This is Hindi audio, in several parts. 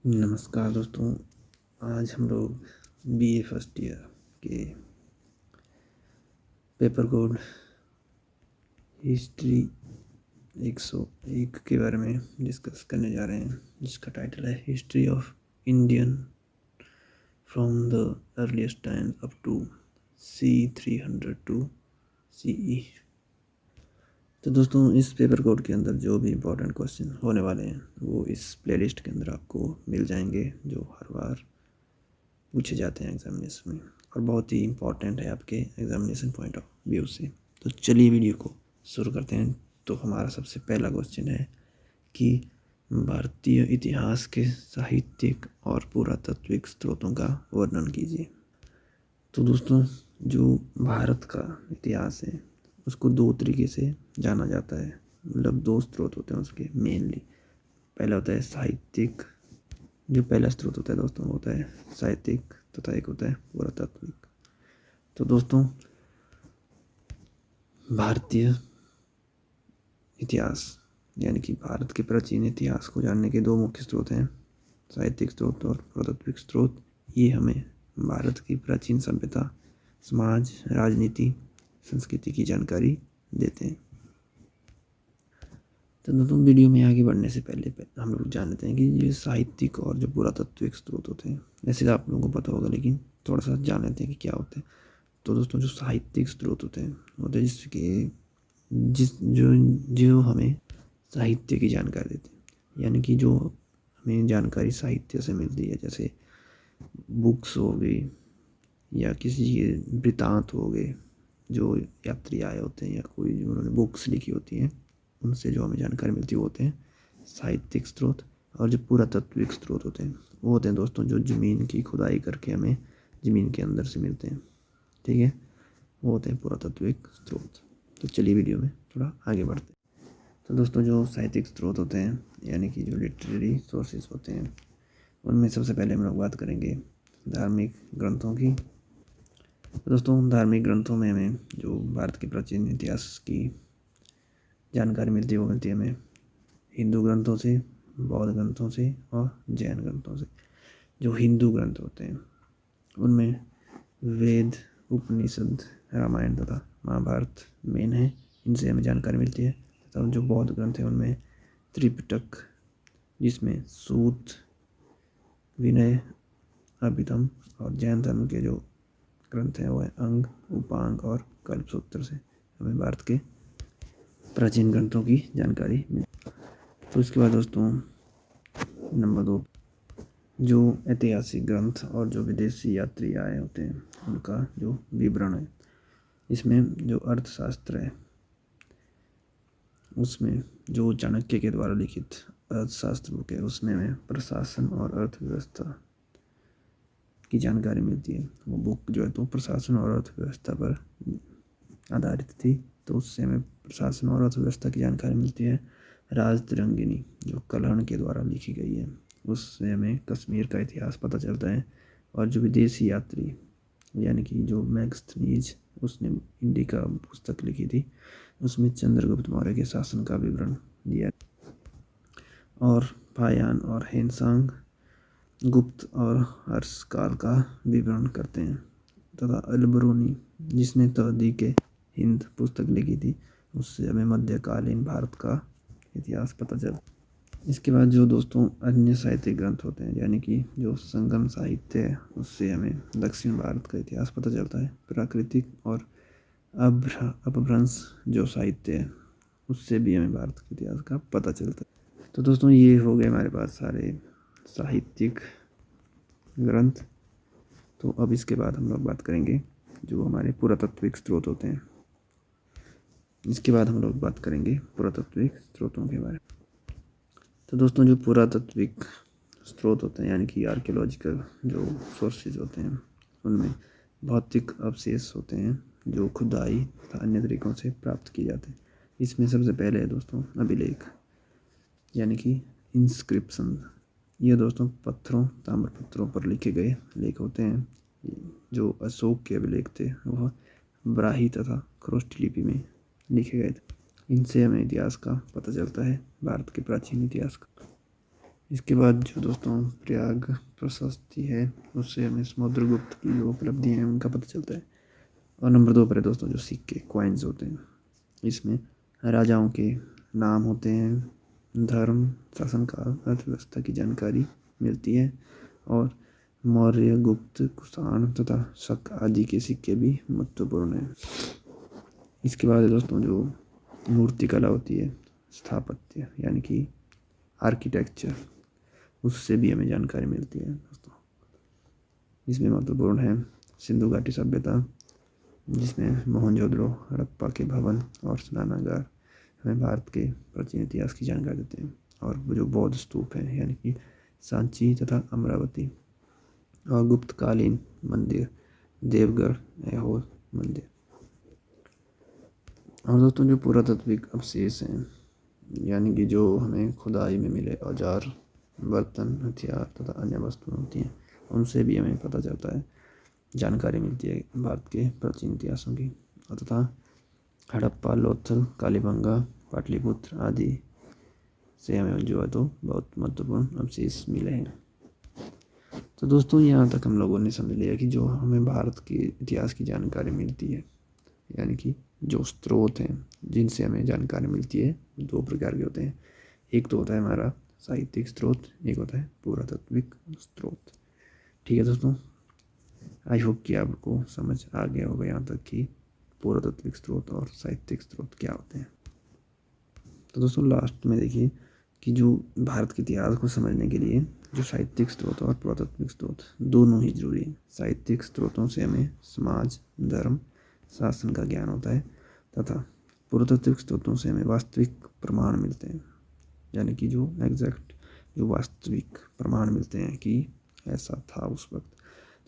नमस्कार दोस्तों। आज हम लोग बीए फर्स्ट ईयर के पेपर कोड हिस्ट्री 101 के बारे में डिस्कस करने जा रहे हैं, जिसका टाइटल है history of Indian from the earliest time up to C300 to CE। तो दोस्तों, इस पेपर कोड के अंदर जो भी इम्पोर्टेंट क्वेश्चन होने वाले हैं वो इस प्लेलिस्ट के अंदर आपको मिल जाएंगे, जो हर बार पूछे जाते हैं एग्जामिनेशन में और बहुत ही इम्पोर्टेंट है आपके एग्जामिनेशन पॉइंट ऑफ व्यू से। तो चलिए वीडियो को शुरू करते हैं। तो हमारा सबसे पहला क्वेश्चन है कि भारतीय इतिहास के साहित्यिक और पुरातात्विक स्रोतों का वर्णन कीजिए। तो दोस्तों, जो भारत का इतिहास है उसको दो तरीके से जाना जाता है, मतलब दो स्रोत होते हैं उसके मेनली। पहला होता है साहित्यिक, जो पहला स्रोत होता है दोस्तों वो होता है साहित्यिक, तथा एक होता है पुरातात्विक। तो दोस्तों, भारतीय इतिहास यानी कि भारत के प्राचीन इतिहास को जानने के दो मुख्य स्रोत हैं, साहित्यिक स्रोत और पुरातात्विक स्रोत। ये हमें भारत की प्राचीन सभ्यता, समाज, राजनीति, संस्कृति की जानकारी देते हैं। तो दोस्तों, वीडियो में आगे बढ़ने से पहले हम लोग जान लेते हैं कि ये साहित्यिक और जो पुरातात्विक स्रोत होते हैं, वैसे तो आप लोगों को पता होगा लेकिन थोड़ा सा जान लेते हैं कि क्या होते हैं। तो दोस्तों, जो साहित्यिक स्रोत होते हैं जिसके जो हमें साहित्य की जानकारी देते हैं, यानी कि जो हमें जानकारी साहित्य से मिलती है, जैसे बुक्स हो गई या किसी के वृतांत हो गए, जो यात्री आए होते हैं या कोई जो उन्होंने बुक्स लिखी होती हैं, उनसे जो हमें जानकारी मिलती है वो होते हैं साहित्यिक स्रोत। और जो पुरातात्विक स्रोत होते हैं वो होते हैं दोस्तों जो ज़मीन की खुदाई करके हमें ज़मीन के अंदर से मिलते हैं, ठीक है, वो होते हैं पुरातात्विक स्रोत। तो चलिए वीडियो में थोड़ा आगे बढ़ते हैं। तो दोस्तों, जो साहित्यिक स्रोत होते हैं यानी कि जो लिटरेरी सोर्सेज होते हैं, उनमें सबसे पहले हम लोग बात करेंगे धार्मिक ग्रंथों की। तो दोस्तों, धार्मिक ग्रंथों में हमें जो भारत के प्राचीन इतिहास की जानकारी मिलती है वो मिलती है हमें हिंदू ग्रंथों से, बौद्ध ग्रंथों से और जैन ग्रंथों से। जो हिंदू ग्रंथ होते हैं उनमें वेद, उपनिषद, रामायण तथा महाभारत मेन है, इनसे हमें जानकारी मिलती है। तथा जो बौद्ध ग्रंथ हैं उनमें त्रिपिटक, जिसमें सूत, विनय, अभिधम, और जैन धर्म के जो ग्रंथ हैं वो है अंग, उपांग और कल्पसूत्र से हमें भारत के प्राचीन ग्रंथों की जानकारी मिलती है। तो इसके बाद दोस्तों, नंबर 2, जो ऐतिहासिक ग्रंथ और जो विदेशी यात्री आए होते हैं उनका जो विवरण है। इसमें जो अर्थशास्त्र है उसमें जो चाणक्य के द्वारा लिखित अर्थशास्त्र बुक है उसमें हमें प्रशासन और अर्थव्यवस्था की जानकारी मिलती है। वो बुक जो है तो प्रशासन और अर्थव्यवस्था पर आधारित थी, तो उससे हमें प्रशासन और अर्थव्यवस्था की जानकारी मिलती है। राजतरंगिणी जो कलहण के द्वारा लिखी गई है, उससे हमें कश्मीर का इतिहास पता चलता है। और जो विदेशी यात्री यानी कि जो मैगस्थनीज, उसने इंडिका पुस्तक लिखी थी, उसमें चंद्रगुप्त मौर्य के शासन का विवरण दिया। और फायान और हेनसांग गुप्त और हर्ष काल का विवरण करते हैं। तथा अलबरूनी जिसने तहदी के हिंद पुस्तक लिखी थी, उससे हमें मध्यकालीन भारत का इतिहास पता चलता। इसके बाद जो दोस्तों अन्य साहित्यिक ग्रंथ होते हैं यानी कि जो संगम साहित्य है, उससे हमें दक्षिण भारत का इतिहास पता चलता है। प्राकृतिक और अपभ्रंश जो साहित्य है उससे भी हमें भारत के इतिहास का पता चलता है। तो दोस्तों, ये हो गए हमारे पास सारे साहित्यिक ग्रंथ। तो अब इसके बाद हम लोग बात करेंगे जो हमारे पुरातात्विक स्रोत होते हैं। इसके बाद हम लोग बात करेंगे पुरातात्विक स्रोतों के बारे में। तो दोस्तों, जो पुरातात्विक स्रोत होते हैं यानी कि आर्कियोलॉजिकल जो सोर्सेज होते हैं, उनमें भौतिक अवशेष होते हैं जो खुदाई तथा अन्य तरीकों से प्राप्त किए जाते हैं। इसमें सबसे पहले है दोस्तों अभिलेख यानी कि इंस्क्रिप्शन। ये दोस्तों पत्थरों, ताम्रपत्रों पर लिखे गए लेख होते हैं। जो अशोक के अभिलेख थे वह ब्राही तथा खरोष्ठ लिपि में लिखे गए थे। इनसे हमें इतिहास का पता चलता है, भारत के प्राचीन इतिहास का। इसके बाद जो दोस्तों प्रयाग प्रशस्ति है उससे हमें समुद्रगुप्त की जो उपलब्धि हैं उनका पता चलता है। और नंबर 2 पर है दोस्तों जो सिक्के कॉइन्स होते हैं, इसमें राजाओं के नाम होते हैं, धर्म, शासन काल, अर्थव्यवस्था की जानकारी मिलती है। और मौर्य, गुप्त, कुषाण तथा शक आदि के सिक्के भी महत्वपूर्ण हैं। इसके बाद दोस्तों जो मूर्ति कला होती है, स्थापत्य यानी कि आर्किटेक्चर, उससे भी हमें जानकारी मिलती है दोस्तों। इसमें महत्वपूर्ण है सिंधु घाटी सभ्यता, जिसमें मोहनजोदड़ो, हड़प्पा के भवन और स्नानागार हमें भारत के प्राचीन इतिहास की जानकारी देते हैं। और वो जो बौद्ध स्तूप हैं यानी कि सांची तथा अमरावती, और गुप्तकालीन मंदिर, देवगढ़, ऐहोल मंदिर। और दोस्तों जो पुरातात्विक अवशेष हैं यानी कि जो हमें खुदाई में मिले औजार, बर्तन, हथियार तथा अन्य वस्तुएं होती हैं, उनसे भी हमें पता चलता है, जानकारी मिलती है भारत के प्राचीन इतिहासों की। और तथा हड़प्पा, लोथल, कालीबंगा, पाटलिपुत्र आदि से हमें जो है तो बहुत महत्वपूर्ण अवशेष मिले हैं। तो दोस्तों यहाँ तक हम लोगों ने समझ लिया कि जो हमें भारत के इतिहास की जानकारी मिलती है यानी कि जो स्रोत हैं जिनसे हमें जानकारी मिलती है, 2 प्रकार के होते हैं। एक तो होता है हमारा साहित्यिक स्रोत, एक होता है पुरातात्विक स्रोत। ठीक है दोस्तों, आई होप कि आपको समझ आ गया होगा यहाँ तक कि पुरातात्विक स्रोत और साहित्यिक स्रोत क्या होते हैं। तो दोस्तों लास्ट में देखिए कि जो भारत के इतिहास को समझने के लिए जो साहित्यिक स्रोत और पुरातात्विक स्रोत दोनों ही जरूरी है। साहित्यिक स्रोतों से हमें समाज, धर्म, शासन का ज्ञान होता है तथा पुरातात्विक स्रोतों से हमें वास्तविक प्रमाण मिलते हैं यानी कि जो एग्जैक्ट जो वास्तविक प्रमाण मिलते हैं कि ऐसा था उस वक्त।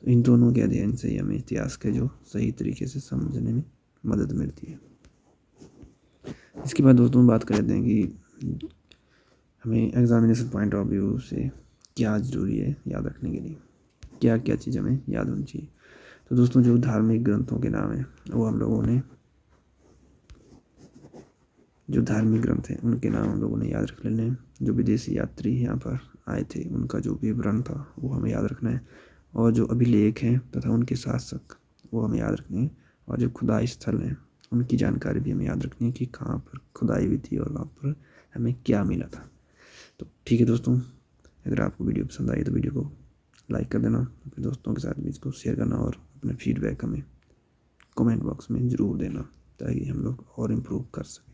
तो इन दोनों के अध्ययन से ही हमें इतिहास के जो सही तरीके से समझने में मदद मिलती है। इसके बाद दोस्तों बात कर लेते हैं कि हमें एग्जामिनेशन पॉइंट ऑफ व्यू से क्या ज़रूरी है याद रखने के लिए, क्या क्या चीज़ हमें याद होनी चाहिए। तो दोस्तों जो धार्मिक ग्रंथों के नाम हैं वो हम लोगों ने, जो धार्मिक ग्रंथ हैं उनके नाम हम लोगों ने याद रख लेने हैं। जो विदेशी यात्री यहाँ पर आए थे उनका जो विवरण था वो हमें याद रखना है। और जो अभिलेख हैं तथा उनके शासक वो हमें याद रखने हैं। और जो खुदाई स्थल हैं उनकी जानकारी भी हमें याद रखनी है कि कहाँ पर खुदाई हुई थी और वहाँ पर हमें क्या मिला था। तो ठीक है दोस्तों, अगर आपको वीडियो पसंद आई तो वीडियो को लाइक कर देना, अपने दोस्तों के साथ भी इसको शेयर करना और अपने फीडबैक हमें कमेंट बॉक्स में ज़रूर देना ताकि हम लोग और इम्प्रूव कर सकें।